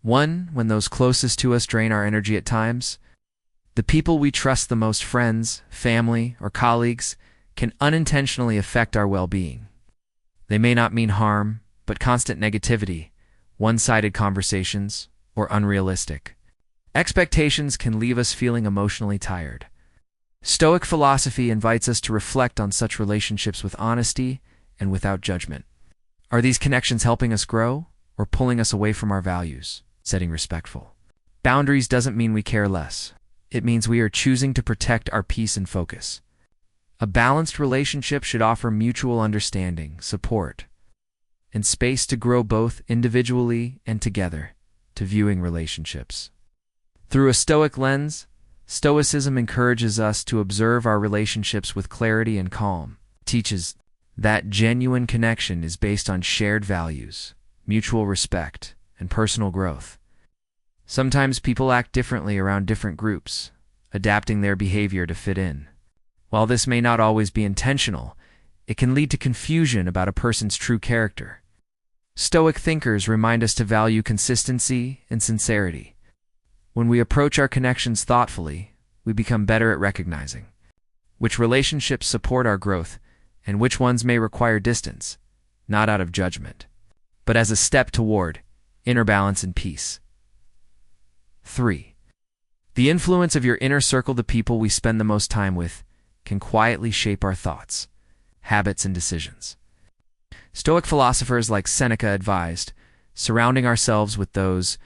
One, when those closest to us drain our energy at times. The people we trust the most, friends, family, or colleagues, can unintentionally affect our well-being. They may not mean harm, but constant negativity, one-sided conversations, or unrealistic expectations can leave us feeling emotionally tired. Stoic philosophy invites us to reflect on such relationships with honesty and without judgment. Are these connections helping us grow or pulling us away from our values? Setting respectful boundaries doesn't mean we care less. It means we are choosing to protect our peace and focus. A balanced relationship should offer mutual understanding, support, and space to grow both individually and together. To viewing relationships through a Stoic lens, Stoicism encourages us to observe our relationships with clarity and calm. It teaches that genuine connection is based on shared values, mutual respect, and personal growth. Sometimes people act differently around different groups, adapting their behavior to fit in. While this may not always be intentional, it can lead to confusion about a person's true character. Stoic thinkers remind us to value consistency and sincerity. When we approach our connections thoughtfully, we become better at recognizing which relationships support our growth and which ones may require distance, not out of judgment, but as a step toward inner balance and peace. 3. The influence of your inner circle, the people we spend the most time with, can quietly shape our thoughts, habits, and decisions. Stoic philosophers like Seneca advised, surrounding ourselves with those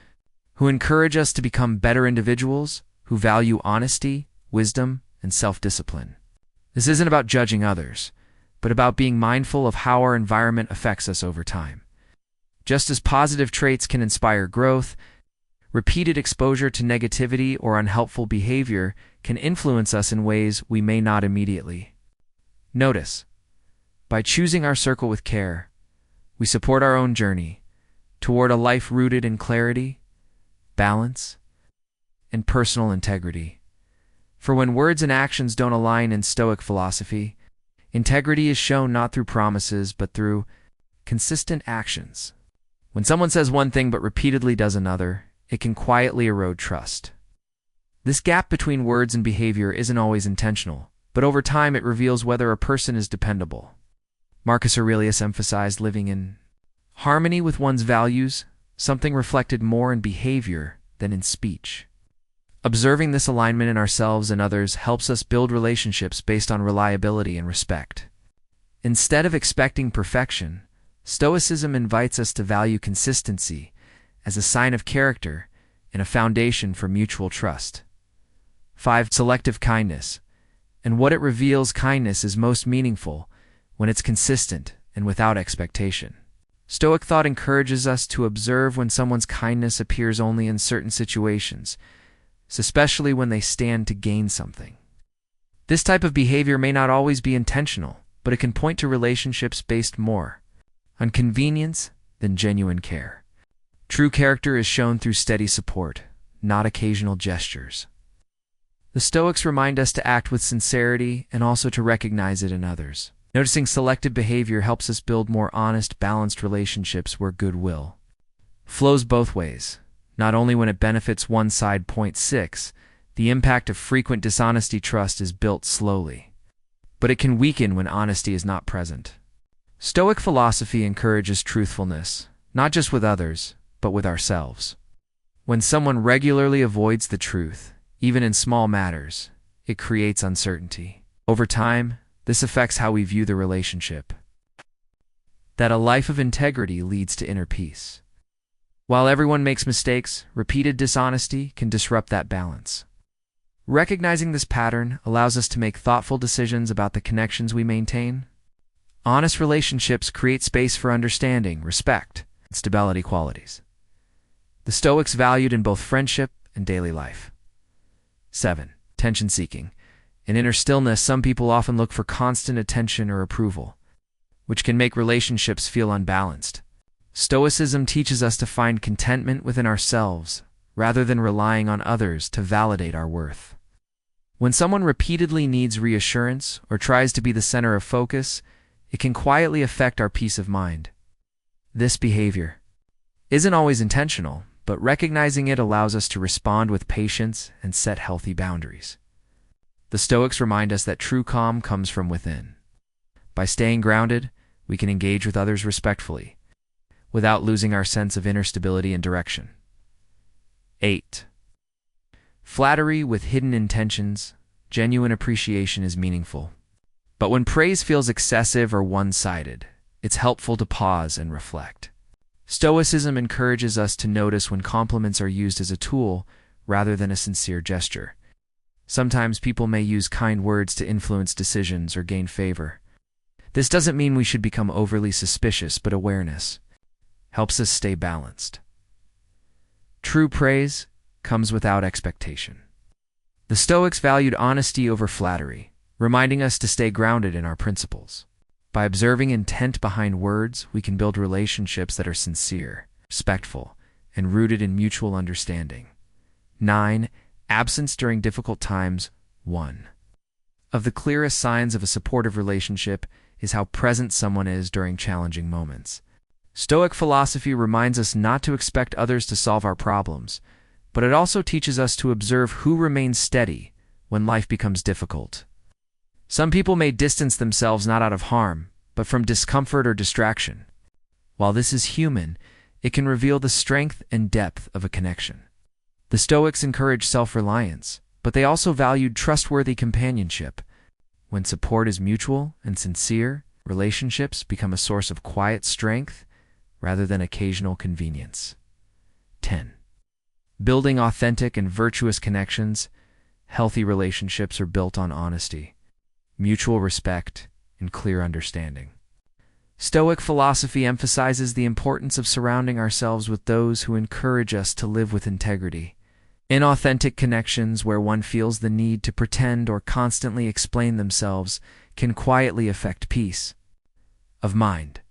who encourage us to become better individuals, who value honesty, wisdom, and self-discipline. This isn't about judging others, but about being mindful of how our environment affects us over time. Just as positive traits can inspire growth, repeated exposure to negativity or unhelpful behavior can influence us in ways we may not immediately notice. By choosing our circle with care, we support our own journey toward a life rooted in clarity, balance, and personal integrity. For when words and actions don't align in Stoic philosophy, integrity is shown not through promises but through consistent actions. When someone says one thing but repeatedly does another, it can quietly erode trust. This gap between words and behavior isn't always intentional, but over time it reveals whether a person is dependable. Marcus Aurelius emphasized living in harmony with one's values, something reflected more in behavior than in speech. Observing this alignment in ourselves and others helps us build relationships based on reliability and respect. Instead of expecting perfection, Stoicism invites us to value consistency as a sign of character and a foundation for mutual trust. 5. Selective kindness. And what it reveals, kindness is most meaningful when it's consistent and without expectation. Stoic thought encourages us to observe when someone's kindness appears only in certain situations, especially when they stand to gain something. This type of behavior may not always be intentional, but it can point to relationships based more on convenience than genuine care. True character is shown through steady support, not occasional gestures. The Stoics remind us to act with sincerity and also to recognize it in others. Noticing selective behavior helps us build more honest, balanced relationships where goodwill flows both ways, not only when it benefits one side. 6. The impact of frequent dishonesty. Trust is built slowly, but it can weaken when honesty is not present. Stoic philosophy encourages truthfulness, not just with others, but with ourselves. When someone regularly avoids the truth, even in small matters, it creates uncertainty. Over time, this affects how we view the relationship. That a life of integrity leads to inner peace. While everyone makes mistakes, repeated dishonesty can disrupt that balance. Recognizing this pattern allows us to make thoughtful decisions about the connections we maintain. Honest relationships create space for understanding, respect, and stability qualities the Stoics valued in both friendship and daily life. 7. Attention-seeking. In inner stillness, some people often look for constant attention or approval, which can make relationships feel unbalanced. Stoicism teaches us to find contentment within ourselves, rather than relying on others to validate our worth. When someone repeatedly needs reassurance or tries to be the center of focus, it can quietly affect our peace of mind. This behavior isn't always intentional, but recognizing it allows us to respond with patience and set healthy boundaries. The Stoics remind us that true calm comes from within. By staying grounded, we can engage with others respectfully, without losing our sense of inner stability and direction. 8. Flattery with hidden intentions. Genuine appreciation is meaningful. But when praise feels excessive or one-sided, it's helpful to pause and reflect. Stoicism encourages us to notice when compliments are used as a tool rather than a sincere gesture. Sometimes people may use kind words to influence decisions or gain favor. This doesn't mean we should become overly suspicious, but awareness helps us stay balanced. True praise comes without expectation. The Stoics valued honesty over flattery, reminding us to stay grounded in our principles. By observing intent behind words, we can build relationships that are sincere, respectful, and rooted in mutual understanding. 9. Absence during difficult times. 1. Of the clearest signs of a supportive relationship is how present someone is during challenging moments. Stoic philosophy reminds us not to expect others to solve our problems, but it also teaches us to observe who remains steady when life becomes difficult. Some people may distance themselves not out of harm, but from discomfort or distraction. While this is human, it can reveal the strength and depth of a connection. The Stoics encouraged self-reliance, but they also valued trustworthy companionship. When support is mutual and sincere, relationships become a source of quiet strength rather than occasional convenience. 10. Building authentic and virtuous connections. Healthy relationships are built on honesty, mutual respect, and clear understanding. Stoic philosophy emphasizes the importance of surrounding ourselves with those who encourage us to live with integrity. Inauthentic connections where one feels the need to pretend or constantly explain themselves can quietly affect peace of mind.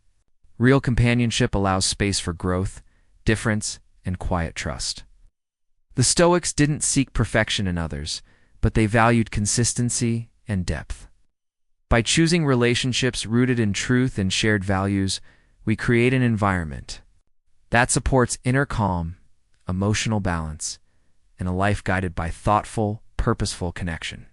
Real companionship allows space for growth, difference, and quiet trust. The Stoics didn't seek perfection in others, but they valued consistency and depth. By choosing relationships rooted in truth and shared values, we create an environment that supports inner calm, emotional balance, and a life guided by thoughtful, purposeful connection.